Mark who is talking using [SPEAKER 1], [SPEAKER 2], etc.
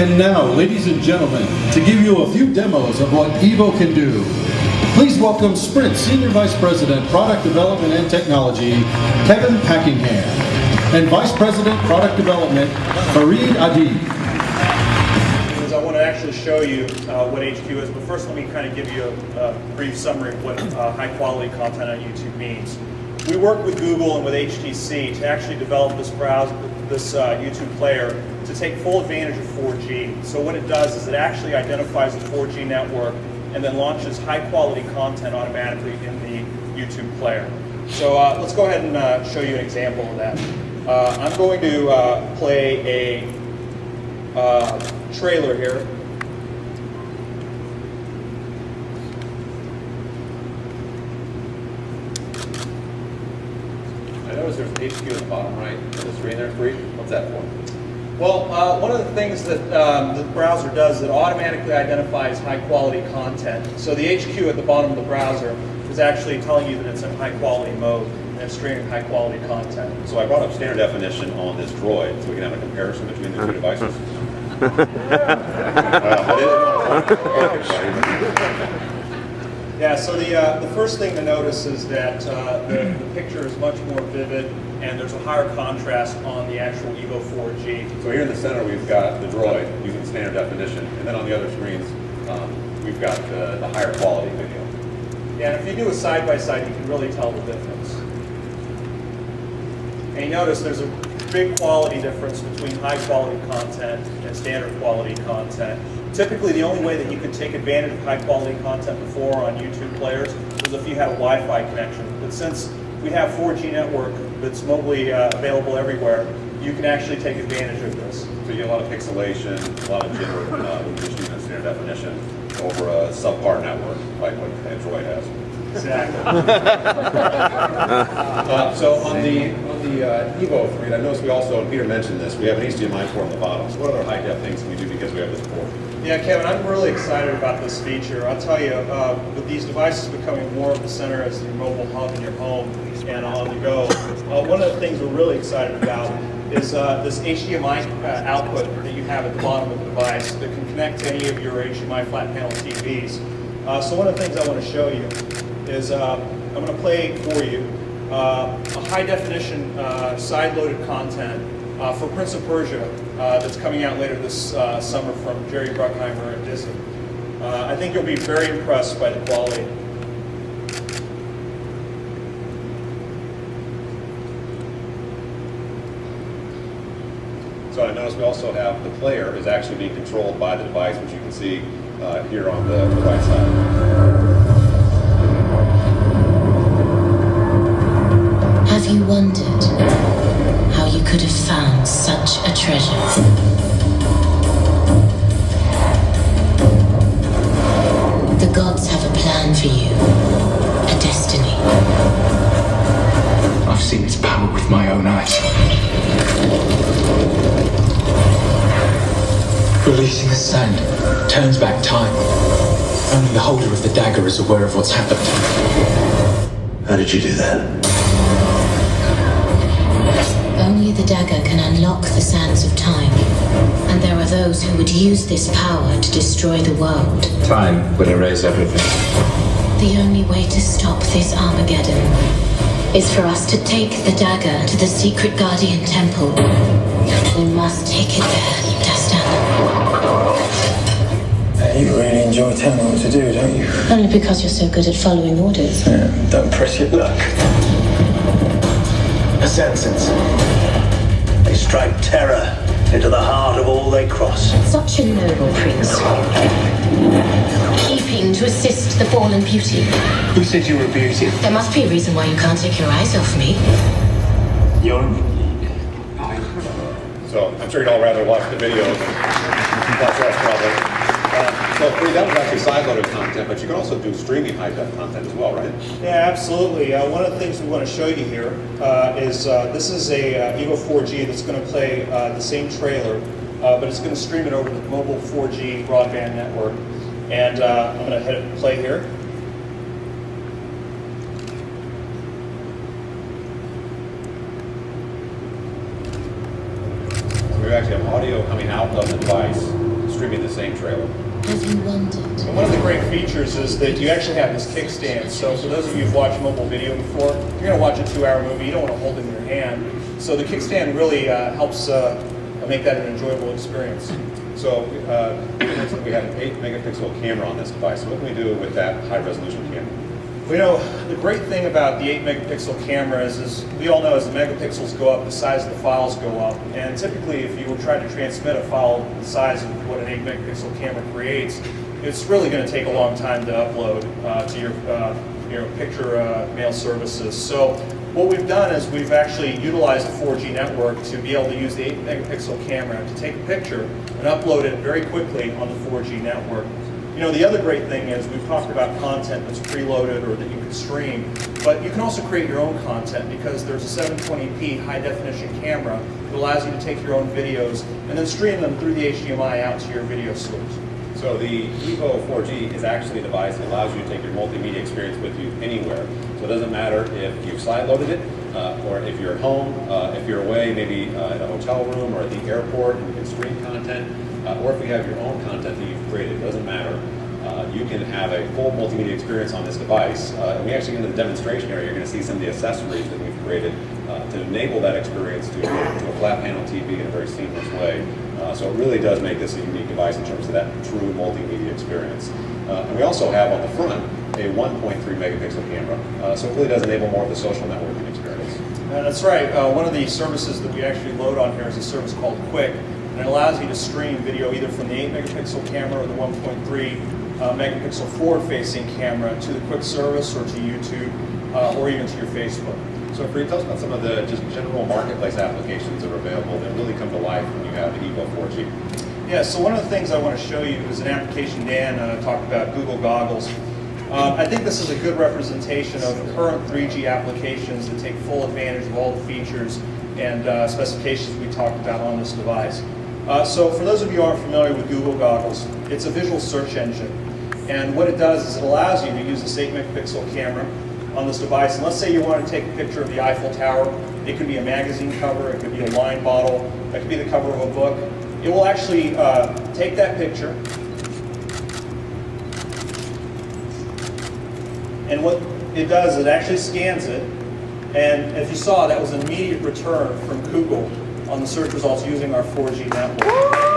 [SPEAKER 1] And now, ladies and gentlemen, to give you a few demos of what Evo can do, please welcome Sprint Senior Vice President, Product Development and Technology, Kevin Packingham, and Vice President, Product Development, Fareed Adi.
[SPEAKER 2] I want to actually show you what HQ is, but first let me kind of give you a brief summary of what high-quality content on YouTube means. We work with Google and with HTC to actually develop this YouTube player to take full advantage of 4G. So what it does is it actually identifies the 4G network and then launches high-quality content automatically in the YouTube player. So let's go ahead and show you an example of that. I'm going to play a trailer here.
[SPEAKER 3] I notice there's an HQ at the bottom right of the screen there, Fareed. What's that for?
[SPEAKER 2] Well, one of the things that the browser does is it automatically identifies high-quality content. So the HQ at the bottom of the browser is actually telling you that it's in high-quality mode and it's streaming high-quality content.
[SPEAKER 3] So I brought up standard definition on this Droid so we can have a comparison between the two devices.
[SPEAKER 2] Yeah, so the first thing to notice is that the picture is much more vivid and there's a higher contrast on the actual Evo 4G.
[SPEAKER 3] So here in the center we've got the Droid using standard definition, and then on the other screens we've got the higher quality video.
[SPEAKER 2] Yeah, and if you do a side-by-side, you can really tell the difference. And you notice there's a big quality difference between high-quality content and standard quality content. Typically, the only way that you could take advantage of high-quality content before on YouTube players was if you had a Wi-Fi connection. But since we have 4G network that's mobily available everywhere, you can actually take advantage of this.
[SPEAKER 3] So you get a lot of pixelation, a lot of jitter when you're just using standard definition over a subpar network like what Android has.
[SPEAKER 2] Exactly.
[SPEAKER 3] So on the Evo 3, I noticed we also, and Peter mentioned this, we have an HDMI port on the bottom. So what other high-def things can we do because we have this port?
[SPEAKER 2] Yeah, Kevin, I'm really excited about this feature. I'll tell you, with these devices becoming more of the center as your mobile hub in your home and on the go, one of the things we're really excited about is this HDMI output that you have at the bottom of the device that can connect to any of your HDMI flat panel TVs. So one of the things I want to show you is I'm going to play for you a high-definition side-loaded content for Prince of Persia that's coming out later this summer from Jerry Bruckheimer at Disney. I think you'll be very impressed by the quality.
[SPEAKER 3] So I noticed we also have the player is actually being controlled by the device, which you can see here on the right side.
[SPEAKER 4] Have you wondered how you could have found such a treasure? The gods have a plan for you, a destiny.
[SPEAKER 5] I've seen its power with my own eyes. Releasing the sand turns back time. Only the holder of the dagger is aware of what's happened.
[SPEAKER 6] How did you do that?
[SPEAKER 4] Only the dagger can unlock the sands of time, and there are those who would use this power to destroy the world.
[SPEAKER 5] Time will erase everything.
[SPEAKER 4] The only way to stop this Armageddon is for us to take the dagger to the secret Guardian Temple. We must take it there, Dastan.
[SPEAKER 6] You really enjoy telling me what to do, don't you?
[SPEAKER 4] Only because you're so good at following orders.
[SPEAKER 6] Yeah, don't press your luck.
[SPEAKER 5] Assassins.
[SPEAKER 6] They strike terror into the heart of all they cross.
[SPEAKER 4] Such a noble prince. Keeping to assist the fallen beauty.
[SPEAKER 5] Who said you were a beauty?
[SPEAKER 4] There must be a reason why you can't take your eyes off me.
[SPEAKER 3] So I'm sure you'd all rather watch the video than watch us probably. So Fareed, that was actually side-loaded content, but you can also do streaming high-def content as well, right?
[SPEAKER 2] Yeah, absolutely. One of the things we want to show you here is this is a Evo 4G that's going to play the same trailer, but it's going to stream it over the mobile 4G broadband network. And I'm going to hit play here.
[SPEAKER 3] So we actually have audio coming out of the device streaming the same trailer.
[SPEAKER 4] Have you wondered?
[SPEAKER 2] And one of the great features is that you actually have this kickstand. So for those of you who've watched mobile video before, you're going to watch a 2-hour movie, you don't want to hold it in your hand. So the kickstand really helps make that an enjoyable experience.
[SPEAKER 3] So we mentioned we had an 8 megapixel camera on this device. So what can we do with that high resolution camera?
[SPEAKER 2] We know the great thing about the 8 megapixel cameras is we all know as the megapixels go up, the size of the files go up. And typically if you were trying to transmit a file the size of what an 8 megapixel camera creates, it's really going to take a long time to upload to your picture mail services. So what we've done is we've actually utilized the 4G network to be able to use the 8 megapixel camera to take a picture and upload it very quickly on the 4G network. You know, the other great thing is we've talked about content that's preloaded or that you can stream, but you can also create your own content because there's a 720p high definition camera that allows you to take your own videos and then stream them through the HDMI out to your video source.
[SPEAKER 3] So the Evo 4G is actually a device that allows you to take your multimedia experience with you anywhere. So it doesn't matter if you've side-loaded it, or if you're at home, if you're away, maybe at a hotel room or at the airport, and you can stream content, or if you have your own content that you've created, it doesn't matter. You can have a full multimedia experience on this device. And we actually, in the demonstration area, you're going to see some of the accessories that we've created to enable that experience to a flat panel TV in a very seamless way. So it really does make this a unique device in terms of that true multimedia experience. And we also have on the front a 1.3 megapixel camera, so it really does enable more of the social networking experience.
[SPEAKER 2] That's right. One of the services that we actually load on here is a service called Quick, and it allows you to stream video either from the 8 megapixel camera or the 1.3 megapixel forward-facing camera to the Quick service or to YouTube or even to your Facebook.
[SPEAKER 3] So Fareed, tell us about some of the just general marketplace applications that are available that really come to life when you have the Evo 4G.
[SPEAKER 2] Yeah, so one of the things I want to show you is an application Dan talked about, Google Goggles. I think this is a good representation of the current 3G applications that take full advantage of all the features and specifications we talked about on this device. So for those of you who aren't familiar with Google Goggles, it's a visual search engine. And what it does is it allows you to use this 8 megapixel camera on this device. And let's say you want to take a picture of the Eiffel Tower. It could be a magazine cover, it could be a wine bottle, it could be the cover of a book. It will actually take that picture, and what it does is it actually scans it, and if you saw, that was an immediate return from Google on the search results using our 4G network.